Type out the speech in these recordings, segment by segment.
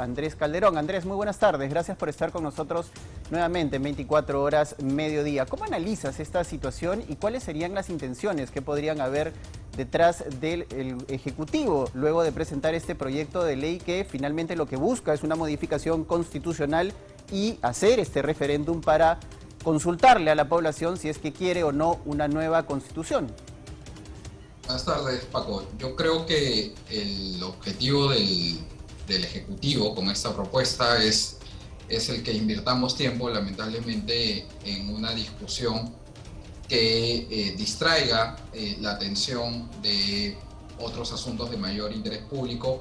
Andrés Calderón. Andrés, muy buenas tardes. Gracias por estar con nosotros nuevamente en 24 horas mediodía. ¿Cómo analizas esta situación y cuáles serían las intenciones que podrían haber detrás del Ejecutivo luego de presentar este proyecto de ley que finalmente lo que busca es una modificación constitucional y hacer este referéndum para consultarle a la población si es que quiere o no una nueva constitución? Buenas tardes, Paco. Yo creo que el objetivo del Ejecutivo con esta propuesta es el que invirtamos tiempo, lamentablemente, en una discusión que distraiga la atención de otros asuntos de mayor interés público,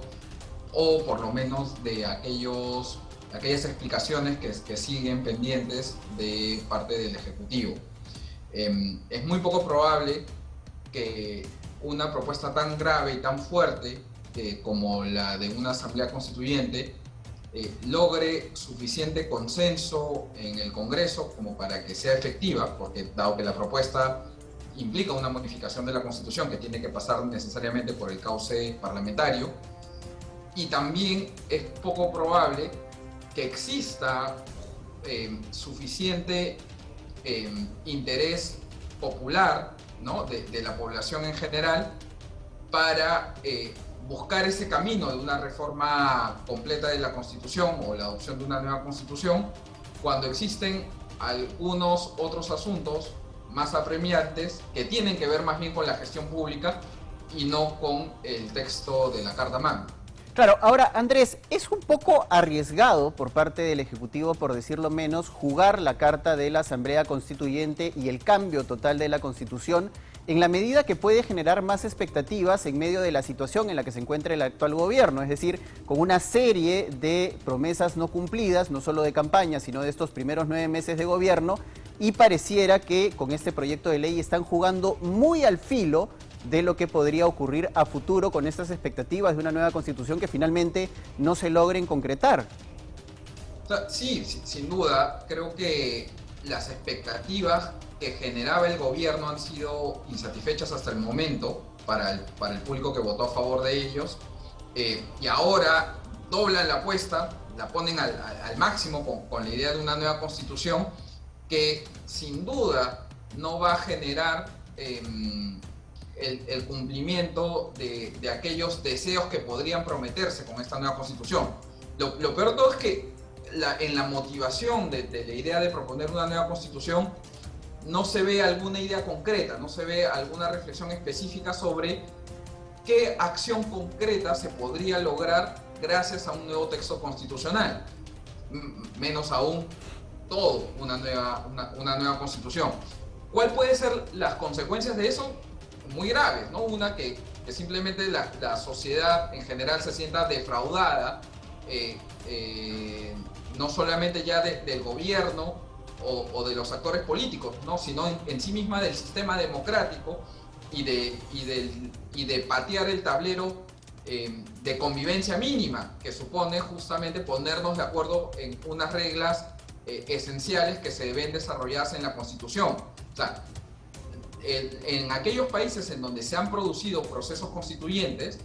o por lo menos de aquellas explicaciones que siguen pendientes de parte del Ejecutivo. Es muy poco probable que una propuesta tan grave y tan fuerte como la de una asamblea constituyente logre suficiente consenso en el Congreso como para que sea efectiva, porque dado que la propuesta implica una modificación de la Constitución que tiene que pasar necesariamente por el cauce parlamentario, y también es poco probable que exista suficiente interés popular, ¿no?, de la población en general para buscar ese camino de una reforma completa de la Constitución o la adopción de una nueva Constitución, cuando existen algunos otros asuntos más apremiantes que tienen que ver más bien con la gestión pública y no con el texto de la Carta Magna. Claro, ahora Andrés, es un poco arriesgado por parte del Ejecutivo, por decirlo menos, jugar la carta de la Asamblea Constituyente y el cambio total de la Constitución en la medida que puede generar más expectativas en medio de la situación en la que se encuentra el actual gobierno, es decir, con una serie de promesas no cumplidas, no solo de campaña, sino de estos primeros 9 meses de gobierno, y pareciera que con este proyecto de ley están jugando muy al filo de lo que podría ocurrir a futuro con estas expectativas de una nueva constitución que finalmente no se logren concretar. Sí, sin duda, creo que las expectativas que generaba el gobierno han sido insatisfechas hasta el momento para el público que votó a favor de ellos, y ahora doblan la apuesta, la ponen al máximo con la idea de una nueva constitución que sin duda no va a generar el cumplimiento de aquellos deseos que podrían prometerse con esta nueva constitución. Lo peor de todo es que en la motivación de la idea de proponer una nueva constitución no se ve alguna idea concreta, no se ve alguna reflexión específica sobre qué acción concreta se podría lograr gracias a un nuevo texto constitucional, menos aún una nueva constitución. ¿Cuál puede ser las consecuencias de eso? Muy graves, ¿no? Una que simplemente la sociedad en general se sienta defraudada, no solamente ya del gobierno o de los actores políticos, ¿no?, sino en sí misma del sistema democrático y de patear el tablero de convivencia mínima, que supone justamente ponernos de acuerdo en unas reglas esenciales que se deben desarrollarse en la Constitución. O sea, en aquellos países en donde se han producido procesos constituyentes,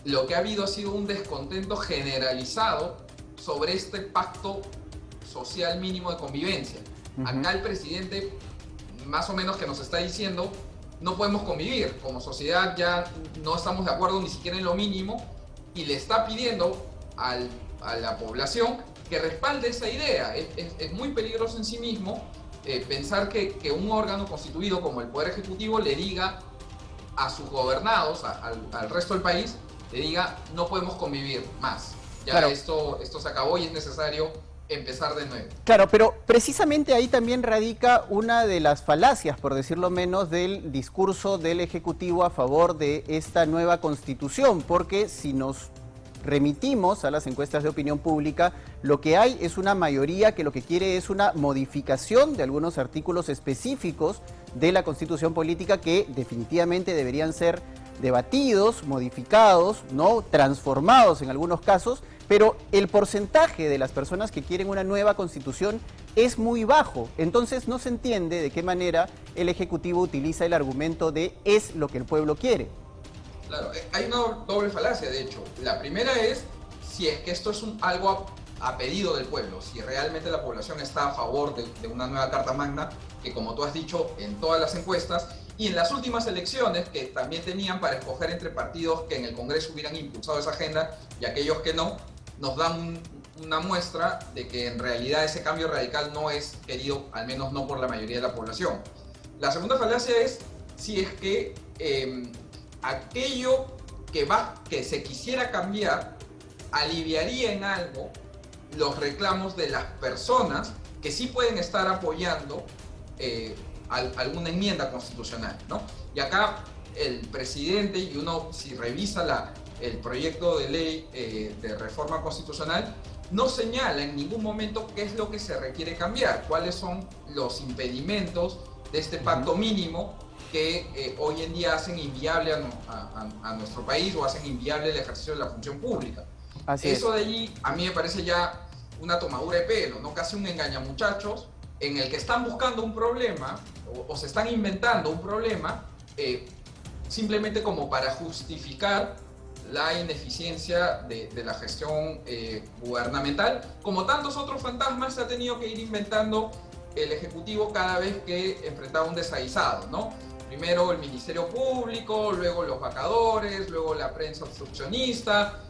lo que ha habido ha sido un descontento generalizado sobre este pacto social mínimo de convivencia. Acá el presidente más o menos que nos está diciendo: no podemos convivir, como sociedad ya no estamos de acuerdo ni siquiera en lo mínimo, y le está pidiendo a la población que respalde esa idea. Es muy peligroso en sí mismo pensar que un órgano constituido como el Poder Ejecutivo le diga a sus gobernados, al resto del país, le diga: no podemos convivir más, ya claro, esto se acabó y es necesario empezar de nuevo. Claro, pero precisamente ahí también radica una de las falacias, por decirlo menos, del discurso del Ejecutivo a favor de esta nueva Constitución, porque si nos remitimos a las encuestas de opinión pública, lo que hay es una mayoría que lo que quiere es una modificación de algunos artículos específicos de la Constitución política que definitivamente deberían ser debatidos, modificados, ¿no?, transformados en algunos casos, pero el porcentaje de las personas que quieren una nueva Constitución es muy bajo. Entonces no se entiende de qué manera el Ejecutivo utiliza el argumento de es lo que el pueblo quiere. Claro, hay una doble falacia, de hecho. La primera es, si es que esto es algo a pedido del pueblo, si realmente la población está a favor de una nueva Carta Magna, que como tú has dicho en todas las encuestas y en las últimas elecciones, que también tenían para escoger entre partidos que en el Congreso hubieran impulsado esa agenda y aquellos que no, nos dan una muestra de que en realidad ese cambio radical no es querido, al menos no por la mayoría de la población. La segunda falacia es si es que aquello que se quisiera cambiar aliviaría en algo los reclamos de las personas que sí pueden estar apoyando alguna enmienda constitucional, ¿no? Y acá el presidente, y uno si revisa el proyecto de ley de reforma constitucional, no señala en ningún momento qué es lo que se requiere cambiar, cuáles son los impedimentos de este pacto mínimo que hoy en día hacen inviable a nuestro país o hacen inviable el ejercicio de la función pública. Eso de allí a mí me parece ya una tomadura de pelo, ¿no? Casi un engañamuchachos en el que están buscando un problema o se están inventando un problema simplemente como para justificar la ineficiencia de la gestión gubernamental, como tantos otros fantasmas se ha tenido que ir inventando el Ejecutivo cada vez que enfrentaba un desaguisado, ¿no? Primero el Ministerio Público, luego los vacadores, luego la prensa obstruccionista,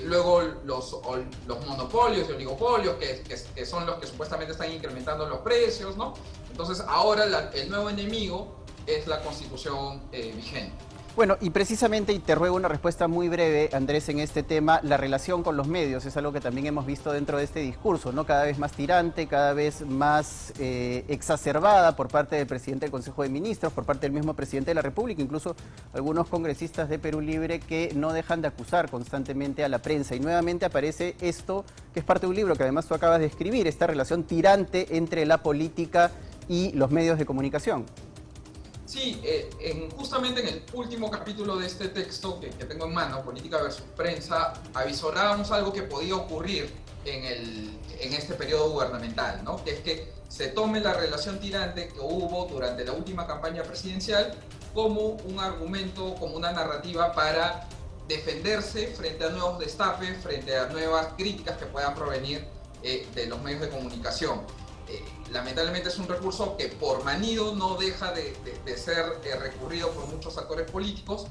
luego los monopolios y oligopolios que son los que supuestamente están incrementando los precios, ¿no? Entonces ahora el nuevo enemigo es la Constitución vigente. Bueno, y precisamente, y te ruego una respuesta muy breve, Andrés, en este tema, la relación con los medios es algo que también hemos visto dentro de este discurso, ¿no? Cada vez más tirante, cada vez más exacerbada por parte del presidente del Consejo de Ministros, por parte del mismo presidente de la República, incluso algunos congresistas de Perú Libre que no dejan de acusar constantemente a la prensa. Y nuevamente aparece esto, que es parte de un libro que además tú acabas de escribir, esta relación tirante entre la política y los medios de comunicación. Sí, justamente en el último capítulo de este texto que tengo en mano, Política versus Prensa, avisorábamos algo que podía ocurrir en este periodo gubernamental, ¿no? Que es que se tome la relación tirante que hubo durante la última campaña presidencial como un argumento, como una narrativa para defenderse frente a nuevos destapes, frente a nuevas críticas que puedan provenir de los medios de comunicación. Lamentablemente es un recurso que por manido no deja de ser recurrido por muchos actores políticos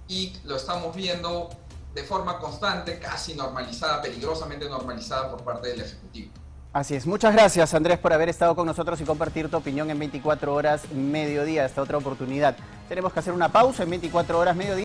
y lo estamos viendo de forma constante, casi normalizada, peligrosamente normalizada por parte del Ejecutivo. Así es. Muchas gracias, Andrés, por haber estado con nosotros y compartir tu opinión en 24 horas mediodía. Hasta otra oportunidad. Tenemos que hacer una pausa en 24 horas mediodía.